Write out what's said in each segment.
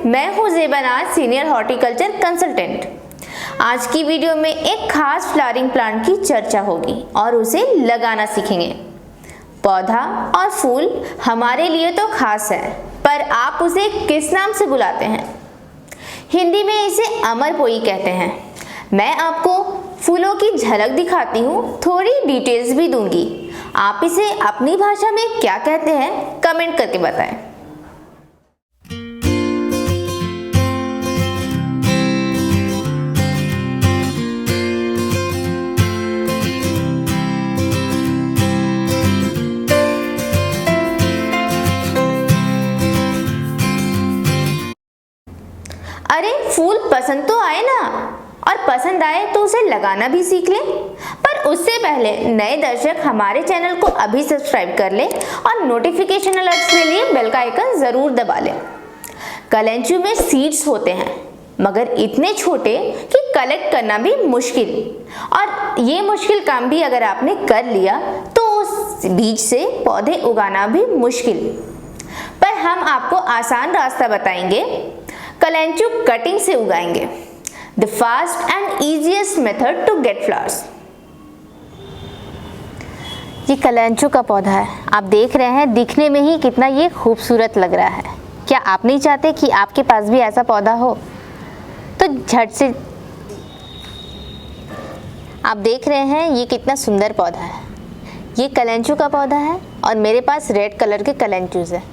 मैं हूँ ज़ेबा नाज, सीनियर हॉर्टिकल्चर कंसल्टेंट। आज की वीडियो में एक खास फ्लावरिंग प्लांट की चर्चा होगी और उसे लगाना सीखेंगे। पौधा और फूल हमारे लिए तो खास है, पर आप उसे किस नाम से बुलाते हैं? हिंदी में इसे अमरपोई कहते हैं। मैं आपको फूलों की झलक दिखाती हूँ, थोड़ी डिटेल्स भी दूंगी। आप इसे अपनी भाषा में क्या कहते हैं, कमेंट करके बताएं। अरे फूल पसंद तो आए ना, और पसंद आए तो उसे लगाना भी सीख लें। पर उससे पहले नए दर्शक हमारे चैनल को अभी सब्सक्राइब कर लें और नोटिफिकेशन अलर्ट्स के लिए बेल का आइकन जरूर दबा लें। कलेंचू में सीड्स होते हैं, मगर इतने छोटे कि कलेक्ट करना भी मुश्किल, और ये मुश्किल काम भी अगर आपने कर लिया तो उस बीज से पौधे उगाना भी मुश्किल। पर हम आपको आसान रास्ता बताएंगे, कलेंचू कटिंग से उगाएंगे। The fast and easiest method to get flowers। ये कलेंचू का पौधा है, आप देख रहे हैं दिखने में ही कितना ये खूबसूरत लग रहा है। क्या आप नहीं चाहते कि आपके पास भी ऐसा पौधा हो? तो झट से आप देख रहे हैं ये कितना सुंदर पौधा है। ये कलेंचू का पौधा है और मेरे पास रेड कलर के कलेंचूज हैं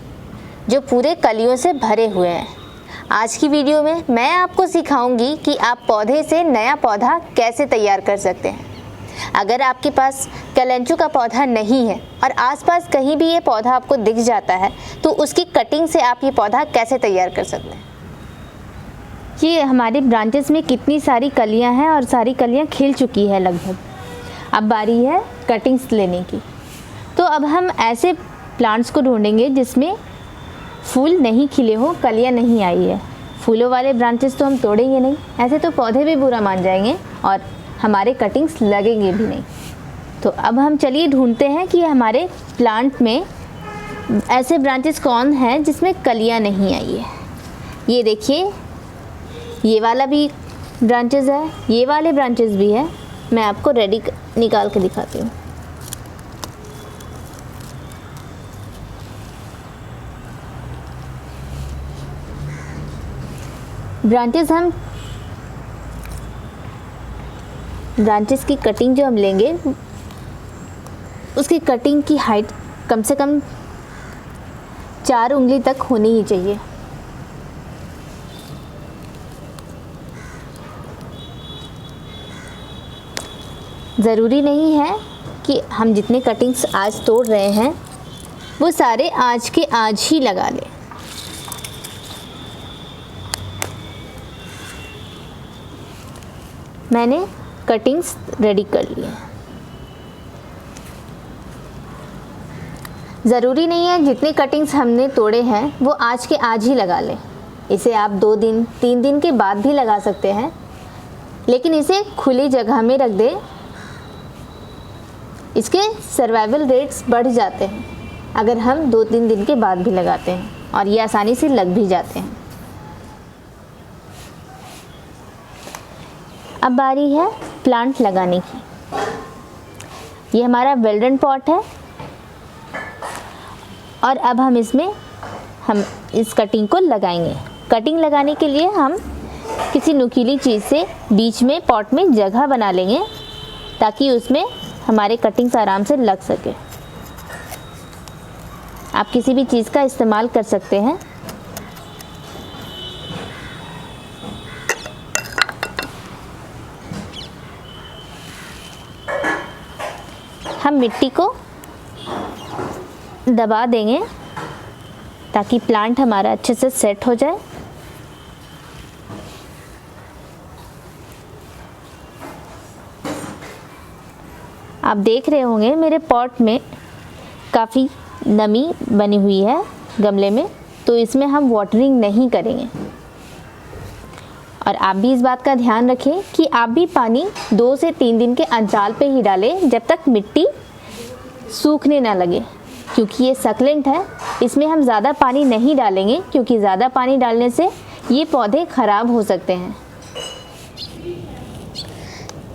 जो पूरे कलियों से भरे हुए हैं। आज की वीडियो में मैं आपको सिखाऊंगी कि आप पौधे से नया पौधा कैसे तैयार कर सकते हैं। अगर आपके पास कलेंचू का पौधा नहीं है और आसपास कहीं भी ये पौधा आपको दिख जाता है तो उसकी कटिंग से आप ये पौधा कैसे तैयार कर सकते हैं। ये हमारे ब्रांचेस में कितनी सारी कलियां हैं और सारी कलियां खिल चुकी है लगभग। अब बारी है कटिंग्स लेने की। तो अब हम ऐसे प्लांट्स को ढूंढेंगे जिसमें फूल नहीं खिले हो, कलियां नहीं आई है। फूलों वाले ब्रांचेस तो हम तोड़ेंगे नहीं, ऐसे तो पौधे भी बुरा मान जाएंगे और हमारे कटिंग्स लगेंगे भी नहीं। तो अब हम चलिए ढूंढते हैं कि हमारे प्लांट में ऐसे ब्रांचेस कौन हैं जिसमें कलियां नहीं आई है। ये देखिए, ये वाला भी ब्रांचेस है, ये वाले ब्रांचेस भी है। मैं आपको रेडी निकाल के दिखाती हूँ। ब्रांचेस की कटिंग जो हम लेंगे उसकी कटिंग की हाइट कम से कम 4 उंगली तक होनी ही चाहिए। ज़रूरी नहीं है कि हम जितने कटिंग्स आज तोड़ रहे हैं वो सारे आज के आज ही लगा लें। मैंने कटिंग्स रेडी कर लिए हैं। ज़रूरी नहीं है जितने कटिंग्स हमने तोड़े हैं वो आज के आज ही लगा लें। इसे आप 2 दिन 3 दिन के बाद भी लगा सकते हैं, लेकिन इसे खुली जगह में रख दें। इसके सर्वाइवल रेट्स बढ़ जाते हैं अगर हम 2-3 दिन के बाद भी लगाते हैं, और ये आसानी से लग भी जाते हैं। अब बारी है प्लांट लगाने की। ये हमारा वेल्डन पॉट है और अब हम इस कटिंग को लगाएंगे। कटिंग लगाने के लिए हम किसी नुकीली चीज़ से बीच में पॉट में जगह बना लेंगे ताकि उसमें हमारे कटिंग्स आराम से लग सके। आप किसी भी चीज़ का इस्तेमाल कर सकते हैं। हम मिट्टी को दबा देंगे ताकि प्लांट हमारा अच्छे से सेट हो जाए। आप देख रहे होंगे मेरे पॉट में काफ़ी नमी बनी हुई है गमले में, तो इसमें हम वाटरिंग नहीं करेंगे। और आप भी इस बात का ध्यान रखें कि आप भी पानी 2 से 3 दिन के अंतराल पे ही डालें जब तक मिट्टी सूखने ना लगे, क्योंकि ये सक्लेंट है। इसमें हम ज़्यादा पानी नहीं डालेंगे क्योंकि ज़्यादा पानी डालने से ये पौधे खराब हो सकते हैं।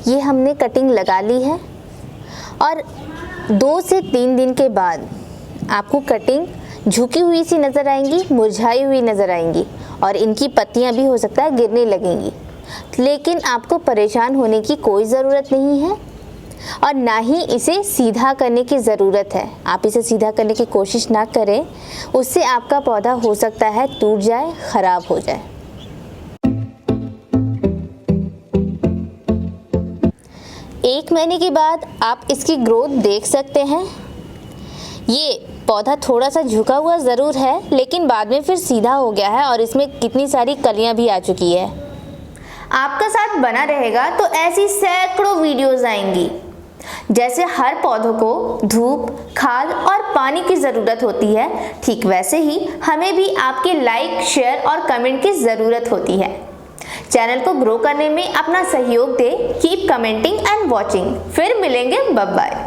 ये हमने कटिंग लगा ली है और 2 से 3 दिन के बाद आपको कटिंग झुकी हुई सी नज़र आएंगी, मुरझाई हुई नज़र आएंगी और इनकी पत्तियां भी हो सकता है गिरने लगेंगी। लेकिन आपको परेशान होने की कोई ज़रूरत नहीं है और ना ही इसे सीधा करने की ज़रूरत है। आप इसे सीधा करने की कोशिश ना करें, उससे आपका पौधा हो सकता है टूट जाए, ख़राब हो जाए। एक महीने के बाद आप इसकी ग्रोथ देख सकते हैं। ये पौधा थोड़ा सा झुका हुआ ज़रूर है, लेकिन बाद में फिर सीधा हो गया है और इसमें कितनी सारी कलियां भी आ चुकी है। आपका साथ बना रहेगा तो ऐसी सैकड़ों वीडियोस आएंगी। जैसे हर पौधों को धूप, खाद और पानी की ज़रूरत होती है, ठीक वैसे ही हमें भी आपके लाइक, शेयर और कमेंट की ज़रूरत होती है। चैनल को ग्रो करने में अपना सहयोग दें। Keep commenting and watching. फिर मिलेंगे, बाय बाय।